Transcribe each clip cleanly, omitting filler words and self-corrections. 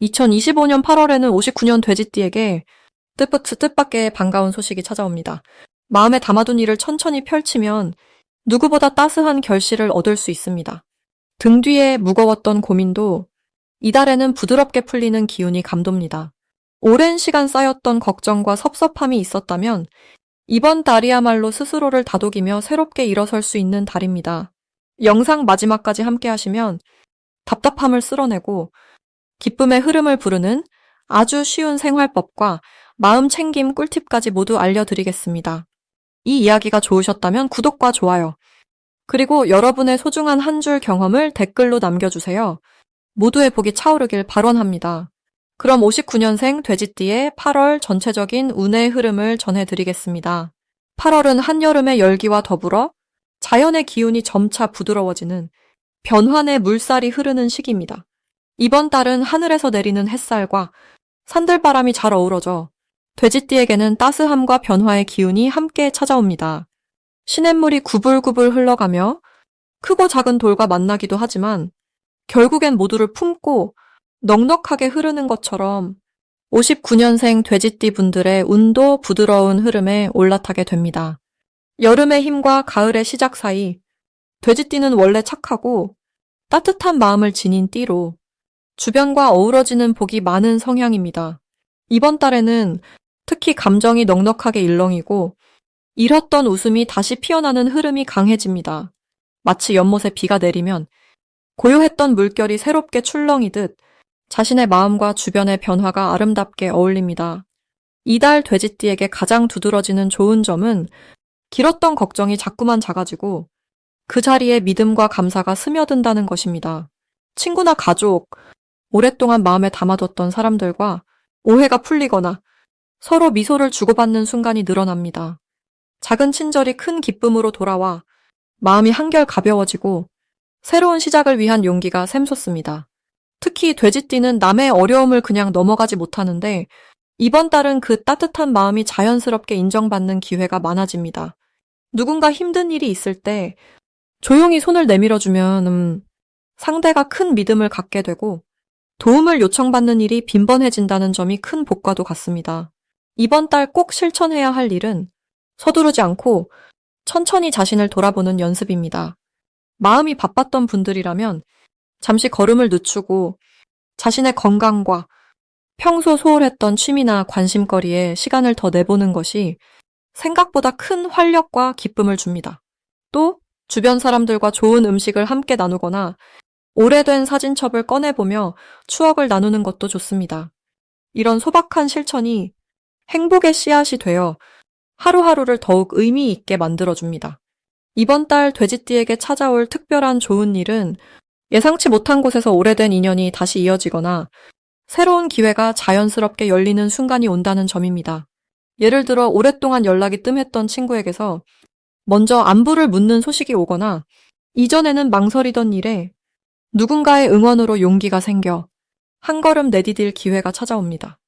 2025년 8월에는 59년 돼지띠에게 뜻밖의 반가운 소식이 찾아옵니다. 마음에 담아둔 일을 천천히 펼치면 누구보다 따스한 결실을 얻을 수 있습니다. 등 뒤에 무거웠던 고민도 이달에는 부드럽게 풀리는 기운이 감돕니다. 오랜 시간 쌓였던 걱정과 섭섭함이 있었다면 이번 달이야말로 스스로를 다독이며 새롭게 일어설 수 있는 달입니다. 영상 마지막까지 함께 하시면 답답함을 쓸어내고 기쁨의 흐름을 부르는 아주 쉬운 생활법과 마음 챙김 꿀팁까지 모두 알려드리겠습니다. 이 이야기가 좋으셨다면 구독과 좋아요, 그리고 여러분의 소중한 한 줄 경험을 댓글로 남겨주세요. 모두의 복이 차오르길 발원합니다. 그럼 59년생 돼지띠의 8월 전체적인 운의 흐름을 전해드리겠습니다. 8월은 한여름의 열기와 더불어 자연의 기운이 점차 부드러워지는 변환의 물살이 흐르는 시기입니다. 이번 달은 하늘에서 내리는 햇살과 산들바람이 잘 어우러져 돼지띠에게는 따스함과 변화의 기운이 함께 찾아옵니다. 시냇물이 구불구불 흘러가며 크고 작은 돌과 만나기도 하지만 결국엔 모두를 품고 넉넉하게 흐르는 것처럼 59년생 돼지띠 분들의 운도 부드러운 흐름에 올라타게 됩니다. 여름의 힘과 가을의 시작 사이 돼지띠는 원래 착하고 따뜻한 마음을 지닌 띠로 주변과 어우러지는 복이 많은 성향입니다. 이번 달에는 특히 감정이 넉넉하게 일렁이고 잃었던 웃음이 다시 피어나는 흐름이 강해집니다. 마치 연못에 비가 내리면 고요했던 물결이 새롭게 출렁이듯 자신의 마음과 주변의 변화가 아름답게 어울립니다. 이달 돼지띠에게 가장 두드러지는 좋은 점은 길었던 걱정이 자꾸만 작아지고 그 자리에 믿음과 감사가 스며든다는 것입니다. 친구나 가족, 오랫동안 마음에 담아뒀던 사람들과 오해가 풀리거나 서로 미소를 주고받는 순간이 늘어납니다. 작은 친절이 큰 기쁨으로 돌아와 마음이 한결 가벼워지고 새로운 시작을 위한 용기가 샘솟습니다. 특히 돼지띠는 남의 어려움을 그냥 넘어가지 못하는데 이번 달은 그 따뜻한 마음이 자연스럽게 인정받는 기회가 많아집니다. 누군가 힘든 일이 있을 때 조용히 손을 내밀어주면 상대가 큰 믿음을 갖게 되고 도움을 요청받는 일이 빈번해진다는 점이 큰 복과도 같습니다. 이번 달 꼭 실천해야 할 일은 서두르지 않고 천천히 자신을 돌아보는 연습입니다. 마음이 바빴던 분들이라면 잠시 걸음을 늦추고 자신의 건강과 평소 소홀했던 취미나 관심거리에 시간을 더 내보는 것이 생각보다 큰 활력과 기쁨을 줍니다. 또 주변 사람들과 좋은 음식을 함께 나누거나 오래된 사진첩을 꺼내보며 추억을 나누는 것도 좋습니다. 이런 소박한 실천이 행복의 씨앗이 되어 하루하루를 더욱 의미 있게 만들어줍니다. 이번 달 돼지띠에게 찾아올 특별한 좋은 일은 예상치 못한 곳에서 오래된 인연이 다시 이어지거나 새로운 기회가 자연스럽게 열리는 순간이 온다는 점입니다. 예를 들어 오랫동안 연락이 뜸했던 친구에게서 먼저 안부를 묻는 소식이 오거나 이전에는 망설이던 일에 누군가의 응원으로 용기가 생겨 한 걸음 내디딜 기회가 찾아옵니다.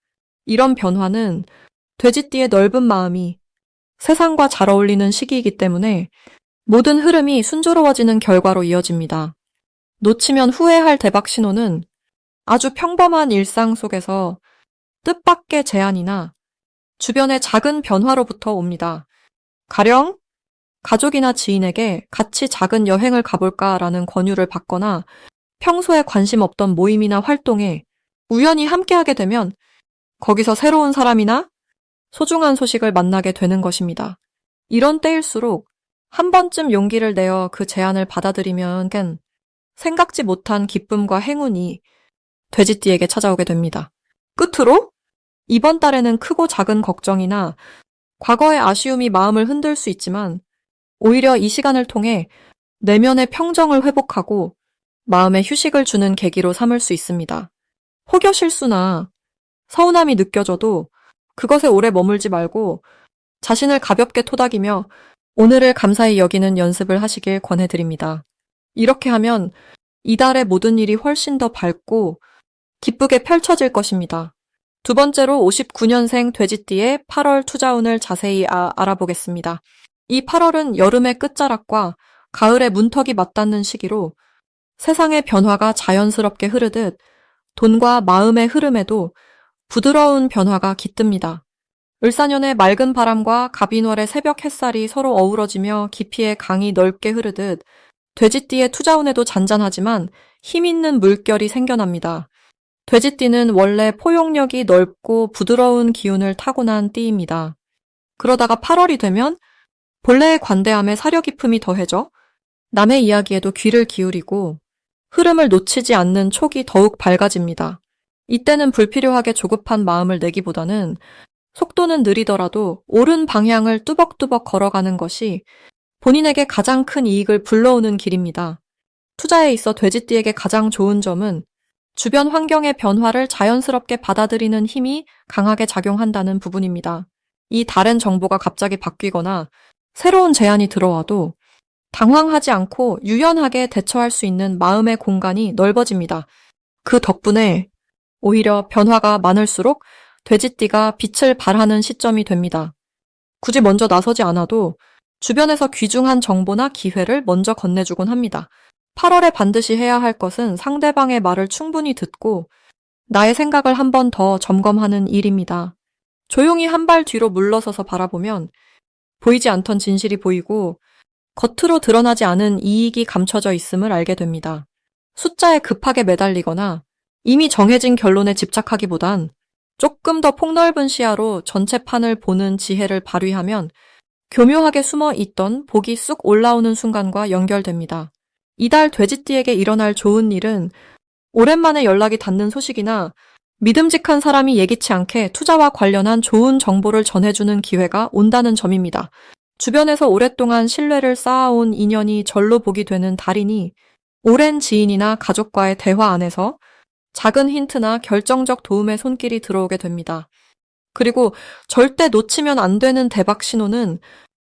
이런 변화는 돼지띠의 넓은 마음이 세상과 잘 어울리는 시기이기 때문에 모든 흐름이 순조로워지는 결과로 이어집니다. 놓치면 후회할 대박 신호는 아주 평범한 일상 속에서 뜻밖의 제안이나 주변의 작은 변화로부터 옵니다. 가령 가족이나 지인에게 같이 작은 여행을 가볼까라는 권유를 받거나 평소에 관심 없던 모임이나 활동에 우연히 함께하게 되면 거기서 새로운 사람이나 소중한 소식을 만나게 되는 것입니다. 이런 때일수록 한 번쯤 용기를 내어 그 제안을 받아들이면 생각지 못한 기쁨과 행운이 돼지띠에게 찾아오게 됩니다. 끝으로 이번 달에는 크고 작은 걱정이나 과거의 아쉬움이 마음을 흔들 수 있지만 오히려 이 시간을 통해 내면의 평정을 회복하고 마음에 휴식을 주는 계기로 삼을 수 있습니다. 혹여 실수나 서운함이 느껴져도 그것에 오래 머물지 말고 자신을 가볍게 토닥이며 오늘을 감사히 여기는 연습을 하시길 권해드립니다. 이렇게 하면 이달의 모든 일이 훨씬 더 밝고 기쁘게 펼쳐질 것입니다. 두 번째로 59년생 돼지띠의 8월 투자운을 자세히 알아보겠습니다. 이 8월은 여름의 끝자락과 가을의 문턱이 맞닿는 시기로 세상의 변화가 자연스럽게 흐르듯 돈과 마음의 흐름에도 부드러운 변화가 깃듭니다. 을사년의 맑은 바람과 갑인월의 새벽 햇살이 서로 어우러지며 깊이의 강이 넓게 흐르듯 돼지띠의 투자운에도 잔잔하지만 힘있는 물결이 생겨납니다. 돼지띠는 원래 포용력이 넓고 부드러운 기운을 타고난 띠입니다. 그러다가 8월이 되면 본래의 관대함에 사려 깊음이 더해져 남의 이야기에도 귀를 기울이고 흐름을 놓치지 않는 촉이 더욱 밝아집니다. 이때는 불필요하게 조급한 마음을 내기보다는 속도는 느리더라도 옳은 방향을 뚜벅뚜벅 걸어가는 것이 본인에게 가장 큰 이익을 불러오는 길입니다. 투자에 있어 돼지띠에게 가장 좋은 점은 주변 환경의 변화를 자연스럽게 받아들이는 힘이 강하게 작용한다는 부분입니다. 이 다른 정보가 갑자기 바뀌거나 새로운 제안이 들어와도 당황하지 않고 유연하게 대처할 수 있는 마음의 공간이 넓어집니다. 그 덕분에 오히려 변화가 많을수록 돼지띠가 빛을 발하는 시점이 됩니다. 굳이 먼저 나서지 않아도 주변에서 귀중한 정보나 기회를 먼저 건네주곤 합니다. 8월에 반드시 해야 할 것은 상대방의 말을 충분히 듣고 나의 생각을 한 번 더 점검하는 일입니다. 조용히 한 발 뒤로 물러서서 바라보면 보이지 않던 진실이 보이고 겉으로 드러나지 않은 이익이 감춰져 있음을 알게 됩니다. 숫자에 급하게 매달리거나 이미 정해진 결론에 집착하기보단 조금 더 폭넓은 시야로 전체 판을 보는 지혜를 발휘하면 교묘하게 숨어 있던 복이 쑥 올라오는 순간과 연결됩니다. 이달 돼지띠에게 일어날 좋은 일은 오랜만에 연락이 닿는 소식이나 믿음직한 사람이 예기치 않게 투자와 관련한 좋은 정보를 전해주는 기회가 온다는 점입니다. 주변에서 오랫동안 신뢰를 쌓아온 인연이 절로 복이 되는 달이니 오랜 지인이나 가족과의 대화 안에서 작은 힌트나 결정적 도움의 손길이 들어오게 됩니다. 그리고 절대 놓치면 안 되는 대박 신호는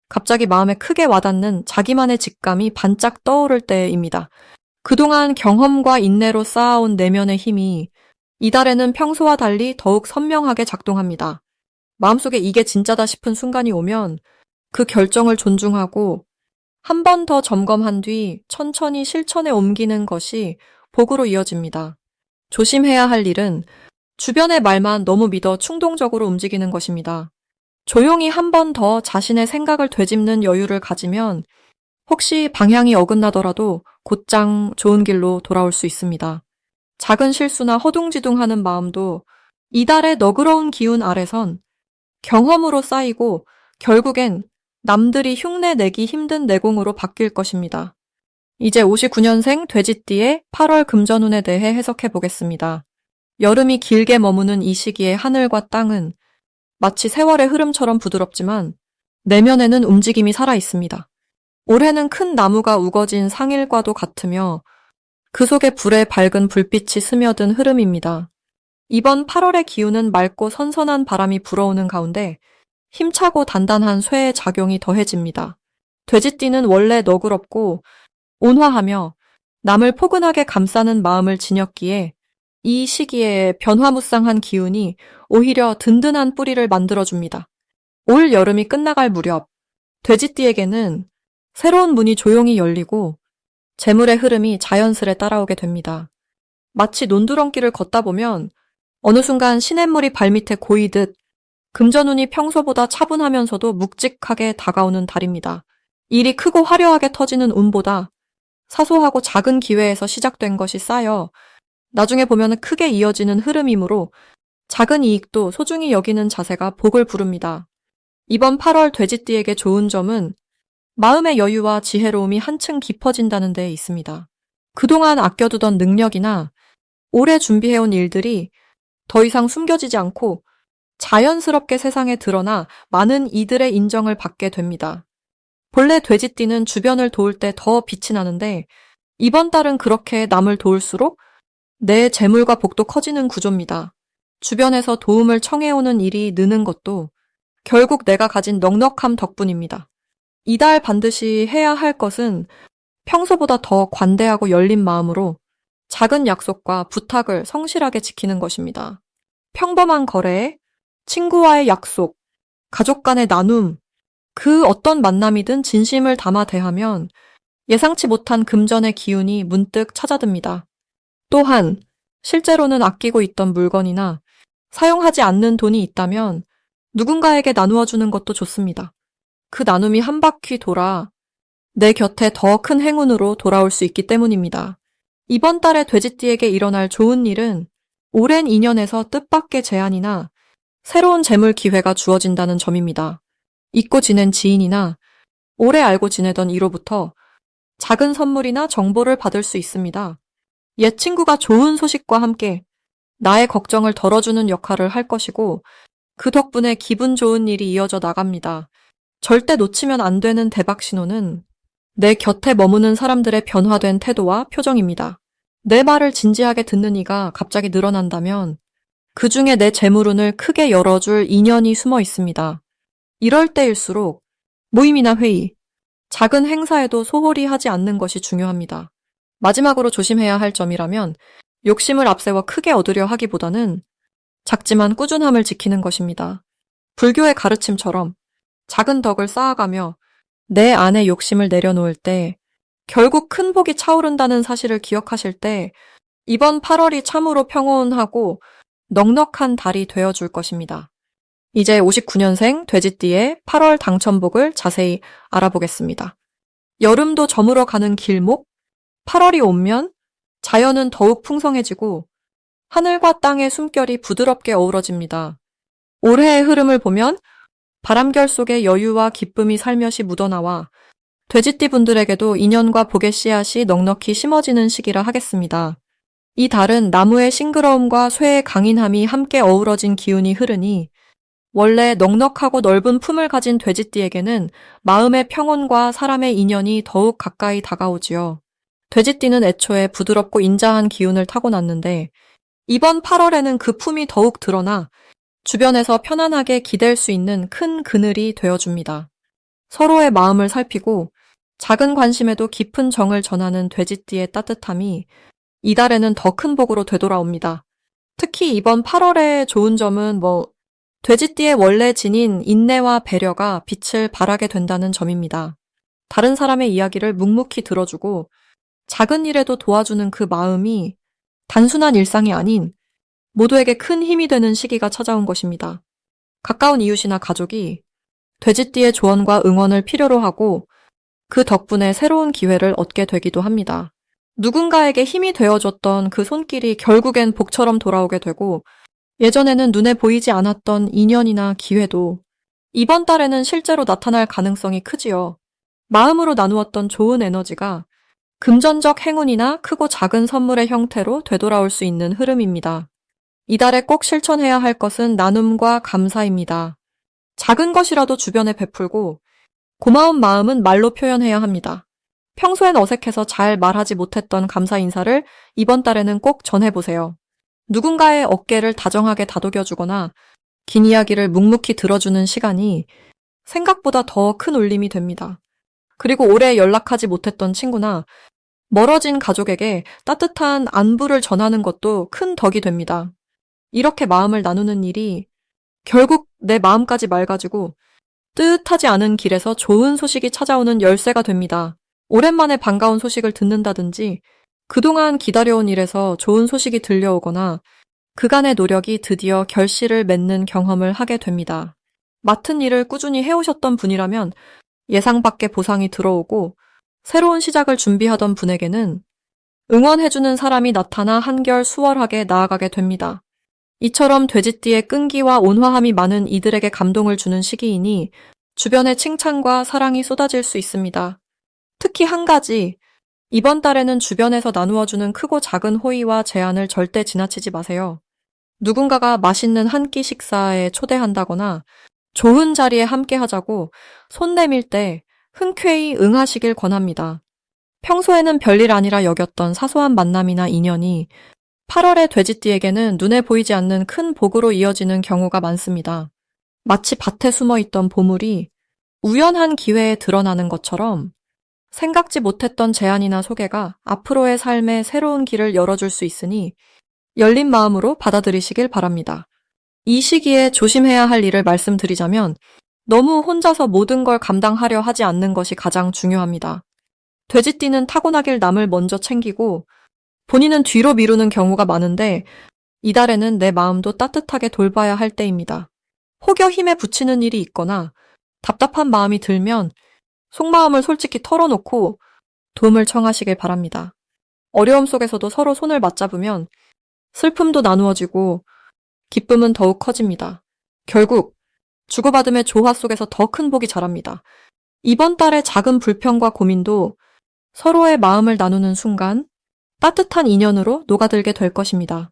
갑자기 마음에 크게 와닿는 자기만의 직감이 반짝 떠오를 때입니다. 그동안 경험과 인내로 쌓아온 내면의 힘이 이달에는 평소와 달리 더욱 선명하게 작동합니다. 마음속에 이게 진짜다 싶은 순간이 오면 그 결정을 존중하고 한 번 더 점검한 뒤 천천히 실천에 옮기는 것이 복으로 이어집니다. 조심해야 할 일은 주변의 말만 너무 믿어 충동적으로 움직이는 것입니다. 조용히 한 번 더 자신의 생각을 되짚는 여유를 가지면 혹시 방향이 어긋나더라도 곧장 좋은 길로 돌아올 수 있습니다. 작은 실수나 허둥지둥하는 마음도 이달의 너그러운 기운 아래선 경험으로 쌓이고 결국엔 남들이 흉내 내기 힘든 내공으로 바뀔 것입니다. 이제 59년생 돼지띠의 8월 금전운에 대해 해석해 보겠습니다. 여름이 길게 머무는 이 시기의 하늘과 땅은 마치 세월의 흐름처럼 부드럽지만 내면에는 움직임이 살아 있습니다. 올해는 큰 나무가 우거진 상일과도 같으며 그 속에 불의 밝은 불빛이 스며든 흐름입니다. 이번 8월의 기운은 맑고 선선한 바람이 불어오는 가운데 힘차고 단단한 쇠의 작용이 더해집니다. 돼지띠는 원래 너그럽고 온화하며 남을 포근하게 감싸는 마음을 지녔기에 이 시기에 변화무쌍한 기운이 오히려 든든한 뿌리를 만들어줍니다. 올 여름이 끝나갈 무렵 돼지띠에게는 새로운 문이 조용히 열리고 재물의 흐름이 자연스레 따라오게 됩니다. 마치 논두렁길을 걷다 보면 어느 순간 시냇물이 발밑에 고이듯 금전운이 평소보다 차분하면서도 묵직하게 다가오는 달입니다. 일이 크고 화려하게 터지는 운보다 사소하고 작은 기회에서 시작된 것이 쌓여 나중에 보면 크게 이어지는 흐름이므로 작은 이익도 소중히 여기는 자세가 복을 부릅니다. 이번 8월 돼지띠에게 좋은 점은 마음의 여유와 지혜로움이 한층 깊어진다는 데 있습니다. 그동안 아껴두던 능력이나 오래 준비해온 일들이 더 이상 숨겨지지 않고 자연스럽게 세상에 드러나 많은 이들의 인정을 받게 됩니다. 본래 돼지띠는 주변을 도울 때 더 빛이 나는데 이번 달은 그렇게 남을 도울수록 내 재물과 복도 커지는 구조입니다. 주변에서 도움을 청해오는 일이 느는 것도 결국 내가 가진 넉넉함 덕분입니다. 이달 반드시 해야 할 것은 평소보다 더 관대하고 열린 마음으로 작은 약속과 부탁을 성실하게 지키는 것입니다. 평범한 거래, 친구와의 약속, 가족 간의 나눔, 그 어떤 만남이든 진심을 담아 대하면 예상치 못한 금전의 기운이 문득 찾아듭니다. 또한 실제로는 아끼고 있던 물건이나 사용하지 않는 돈이 있다면 누군가에게 나누어 주는 것도 좋습니다. 그 나눔이 한 바퀴 돌아 내 곁에 더 큰 행운으로 돌아올 수 있기 때문입니다. 이번 달에 돼지띠에게 일어날 좋은 일은 오랜 인연에서 뜻밖의 제안이나 새로운 재물 기회가 주어진다는 점입니다. 잊고 지낸 지인이나 오래 알고 지내던 이로부터 작은 선물이나 정보를 받을 수 있습니다. 옛 친구가 좋은 소식과 함께 나의 걱정을 덜어주는 역할을 할 것이고 그 덕분에 기분 좋은 일이 이어져 나갑니다. 절대 놓치면 안 되는 대박 신호는 내 곁에 머무는 사람들의 변화된 태도와 표정입니다. 내 말을 진지하게 듣는 이가 갑자기 늘어난다면 그 중에 내 재물운을 크게 열어줄 인연이 숨어 있습니다. 이럴 때일수록 모임이나 회의, 작은 행사에도 소홀히 하지 않는 것이 중요합니다. 마지막으로 조심해야 할 점이라면 욕심을 앞세워 크게 얻으려 하기보다는 작지만 꾸준함을 지키는 것입니다. 불교의 가르침처럼 작은 덕을 쌓아가며 내 안의 욕심을 내려놓을 때 결국 큰 복이 차오른다는 사실을 기억하실 때 이번 8월이 참으로 평온하고 넉넉한 달이 되어줄 것입니다. 이제 59년생 돼지띠의 8월 당첨복을 자세히 알아보겠습니다. 여름도 저물어 가는 길목, 8월이 오면 자연은 더욱 풍성해지고 하늘과 땅의 숨결이 부드럽게 어우러집니다. 올해의 흐름을 보면 바람결 속에 여유와 기쁨이 살며시 묻어나와 돼지띠 분들에게도 인연과 복의 씨앗이 넉넉히 심어지는 시기라 하겠습니다. 이 달은 나무의 싱그러움과 쇠의 강인함이 함께 어우러진 기운이 흐르니 원래 넉넉하고 넓은 품을 가진 돼지띠에게는 마음의 평온과 사람의 인연이 더욱 가까이 다가오지요. 돼지띠는 애초에 부드럽고 인자한 기운을 타고났는데 이번 8월에는 그 품이 더욱 드러나 주변에서 편안하게 기댈 수 있는 큰 그늘이 되어줍니다. 서로의 마음을 살피고 작은 관심에도 깊은 정을 전하는 돼지띠의 따뜻함이 이달에는 더 큰 복으로 되돌아옵니다. 특히 이번 8월의 좋은 점은 돼지띠의 원래 진인 인내와 배려가 빛을 발하게 된다는 점입니다. 다른 사람의 이야기를 묵묵히 들어주고 작은 일에도 도와주는 그 마음이 단순한 일상이 아닌 모두에게 큰 힘이 되는 시기가 찾아온 것입니다. 가까운 이웃이나 가족이 돼지띠의 조언과 응원을 필요로 하고 그 덕분에 새로운 기회를 얻게 되기도 합니다. 누군가에게 힘이 되어줬던 그 손길이 결국엔 복처럼 돌아오게 되고 예전에는 눈에 보이지 않았던 인연이나 기회도 이번 달에는 실제로 나타날 가능성이 크지요. 마음으로 나누었던 좋은 에너지가 금전적 행운이나 크고 작은 선물의 형태로 되돌아올 수 있는 흐름입니다. 이달에 꼭 실천해야 할 것은 나눔과 감사입니다. 작은 것이라도 주변에 베풀고 고마운 마음은 말로 표현해야 합니다. 평소엔 어색해서 잘 말하지 못했던 감사 인사를 이번 달에는 꼭 전해보세요. 누군가의 어깨를 다정하게 다독여주거나 긴 이야기를 묵묵히 들어주는 시간이 생각보다 더 큰 울림이 됩니다. 그리고 오래 연락하지 못했던 친구나 멀어진 가족에게 따뜻한 안부를 전하는 것도 큰 덕이 됩니다. 이렇게 마음을 나누는 일이 결국 내 마음까지 맑아지고 뜻하지 않은 길에서 좋은 소식이 찾아오는 열쇠가 됩니다. 오랜만에 반가운 소식을 듣는다든지 그동안 기다려온 일에서 좋은 소식이 들려오거나 그간의 노력이 드디어 결실을 맺는 경험을 하게 됩니다. 맡은 일을 꾸준히 해오셨던 분이라면 예상 밖의 보상이 들어오고 새로운 시작을 준비하던 분에게는 응원해주는 사람이 나타나 한결 수월하게 나아가게 됩니다. 이처럼 돼지띠의 끈기와 온화함이 많은 이들에게 감동을 주는 시기이니 주변에 칭찬과 사랑이 쏟아질 수 있습니다. 특히 한 가지, 이번 달에는 주변에서 나누어주는 크고 작은 호의와 제안을 절대 지나치지 마세요. 누군가가 맛있는 한 끼 식사에 초대한다거나 좋은 자리에 함께 하자고 손 내밀 때 흔쾌히 응하시길 권합니다. 평소에는 별일 아니라 여겼던 사소한 만남이나 인연이 8월의 돼지띠에게는 눈에 보이지 않는 큰 복으로 이어지는 경우가 많습니다. 마치 밭에 숨어있던 보물이 우연한 기회에 드러나는 것처럼 생각지 못했던 제안이나 소개가 앞으로의 삶에 새로운 길을 열어줄 수 있으니 열린 마음으로 받아들이시길 바랍니다. 이 시기에 조심해야 할 일을 말씀드리자면 너무 혼자서 모든 걸 감당하려 하지 않는 것이 가장 중요합니다. 돼지띠는 타고나길 남을 먼저 챙기고 본인은 뒤로 미루는 경우가 많은데 이달에는 내 마음도 따뜻하게 돌봐야 할 때입니다. 혹여 힘에 부치는 일이 있거나 답답한 마음이 들면 속마음을 솔직히 털어놓고 도움을 청하시길 바랍니다. 어려움 속에서도 서로 손을 맞잡으면 슬픔도 나누어지고 기쁨은 더욱 커집니다. 결국 주고받음의 조화 속에서 더 큰 복이 자랍니다. 이번 달의 작은 불평과 고민도 서로의 마음을 나누는 순간 따뜻한 인연으로 녹아들게 될 것입니다.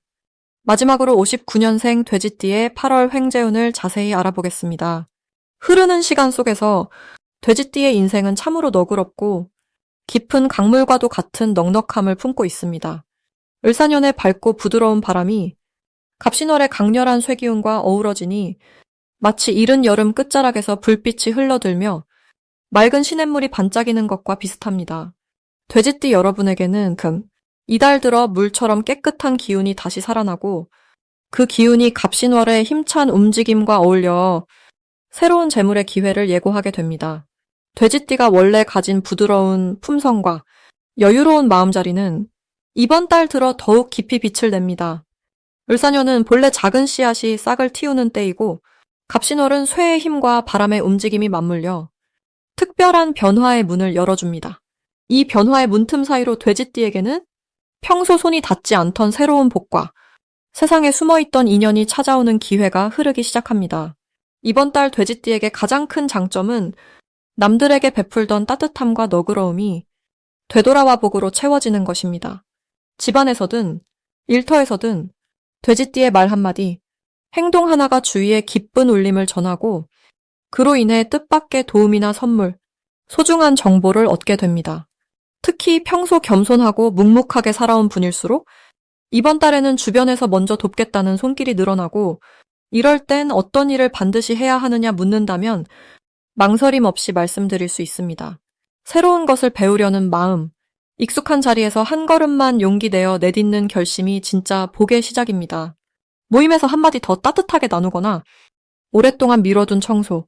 마지막으로 59년생 돼지띠의 8월 횡재운을 자세히 알아보겠습니다. 흐르는 시간 속에서 돼지띠의 인생은 참으로 너그럽고 깊은 강물과도 같은 넉넉함을 품고 있습니다. 을사년의 밝고 부드러운 바람이 갑신월의 강렬한 쇠기운과 어우러지니 마치 이른 여름 끝자락에서 불빛이 흘러들며 맑은 시냇물이 반짝이는 것과 비슷합니다. 돼지띠 여러분에게는 이달 들어 물처럼 깨끗한 기운이 다시 살아나고 그 기운이 갑신월의 힘찬 움직임과 어울려 새로운 재물의 기회를 예고하게 됩니다. 돼지띠가 원래 가진 부드러운 품성과 여유로운 마음자리는 이번 달 들어 더욱 깊이 빛을 냅니다. 을사년은 본래 작은 씨앗이 싹을 틔우는 때이고 갑신월은 쇠의 힘과 바람의 움직임이 맞물려 특별한 변화의 문을 열어줍니다. 이 변화의 문틈 사이로 돼지띠에게는 평소 손이 닿지 않던 새로운 복과 세상에 숨어있던 인연이 찾아오는 기회가 흐르기 시작합니다. 이번 달 돼지띠에게 가장 큰 장점은 남들에게 베풀던 따뜻함과 너그러움이 되돌아와 복으로 채워지는 것입니다. 집안에서든 일터에서든 돼지띠의 말 한마디, 행동 하나가 주위에 기쁜 울림을 전하고 그로 인해 뜻밖의 도움이나 선물, 소중한 정보를 얻게 됩니다. 특히 평소 겸손하고 묵묵하게 살아온 분일수록 이번 달에는 주변에서 먼저 돕겠다는 손길이 늘어나고 이럴 땐 어떤 일을 반드시 해야 하느냐 묻는다면 망설임 없이 말씀드릴 수 있습니다. 새로운 것을 배우려는 마음, 익숙한 자리에서 한 걸음만 용기 내어 내딛는 결심이 진짜 복의 시작입니다. 모임에서 한마디 더 따뜻하게 나누거나 오랫동안 미뤄둔 청소,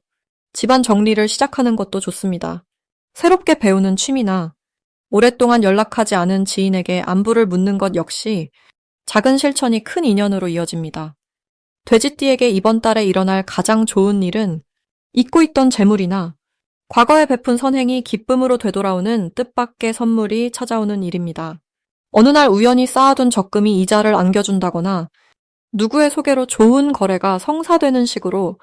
집안 정리를 시작하는 것도 좋습니다. 새롭게 배우는 취미나 오랫동안 연락하지 않은 지인에게 안부를 묻는 것 역시 작은 실천이 큰 인연으로 이어집니다. 돼지띠에게 이번 달에 일어날 가장 좋은 일은 잊고 있던 재물이나 과거에 베푼 선행이 기쁨으로 되돌아오는 뜻밖의 선물이 찾아오는 일입니다. 어느 날 우연히 쌓아둔 적금이 이자를 안겨준다거나 누구의 소개로 좋은 거래가 성사되는 식으로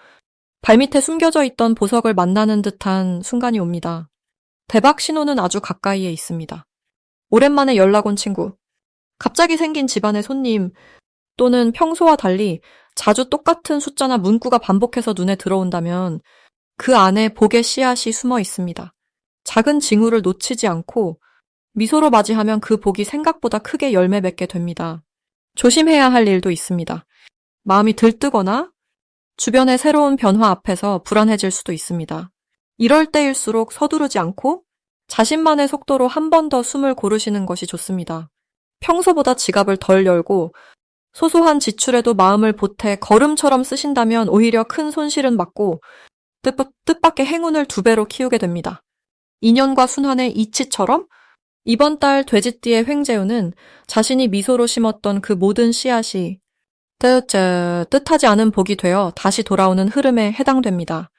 발밑에 숨겨져 있던 보석을 만나는 듯한 순간이 옵니다. 대박 신호는 아주 가까이에 있습니다. 오랜만에 연락 온 친구, 갑자기 생긴 집안의 손님 또는 평소와 달리 자주 똑같은 숫자나 문구가 반복해서 눈에 들어온다면 그 안에 복의 씨앗이 숨어 있습니다. 작은 징후를 놓치지 않고 미소로 맞이하면 그 복이 생각보다 크게 열매 맺게 됩니다. 조심해야 할 일도 있습니다. 마음이 들뜨거나 주변의 새로운 변화 앞에서 불안해질 수도 있습니다. 이럴 때일수록 서두르지 않고 자신만의 속도로 한 번 더 숨을 고르시는 것이 좋습니다. 평소보다 지갑을 덜 열고 소소한 지출에도 마음을 보태 걸음처럼 쓰신다면 오히려 큰 손실은 막고 뜻밖의 행운을 2배로 키우게 됩니다. 인연과 순환의 이치처럼 이번 달 돼지띠의 횡재운은 자신이 미소로 심었던 그 모든 씨앗이 뜻하지 않은 복이 되어 다시 돌아오는 흐름에 해당됩니다.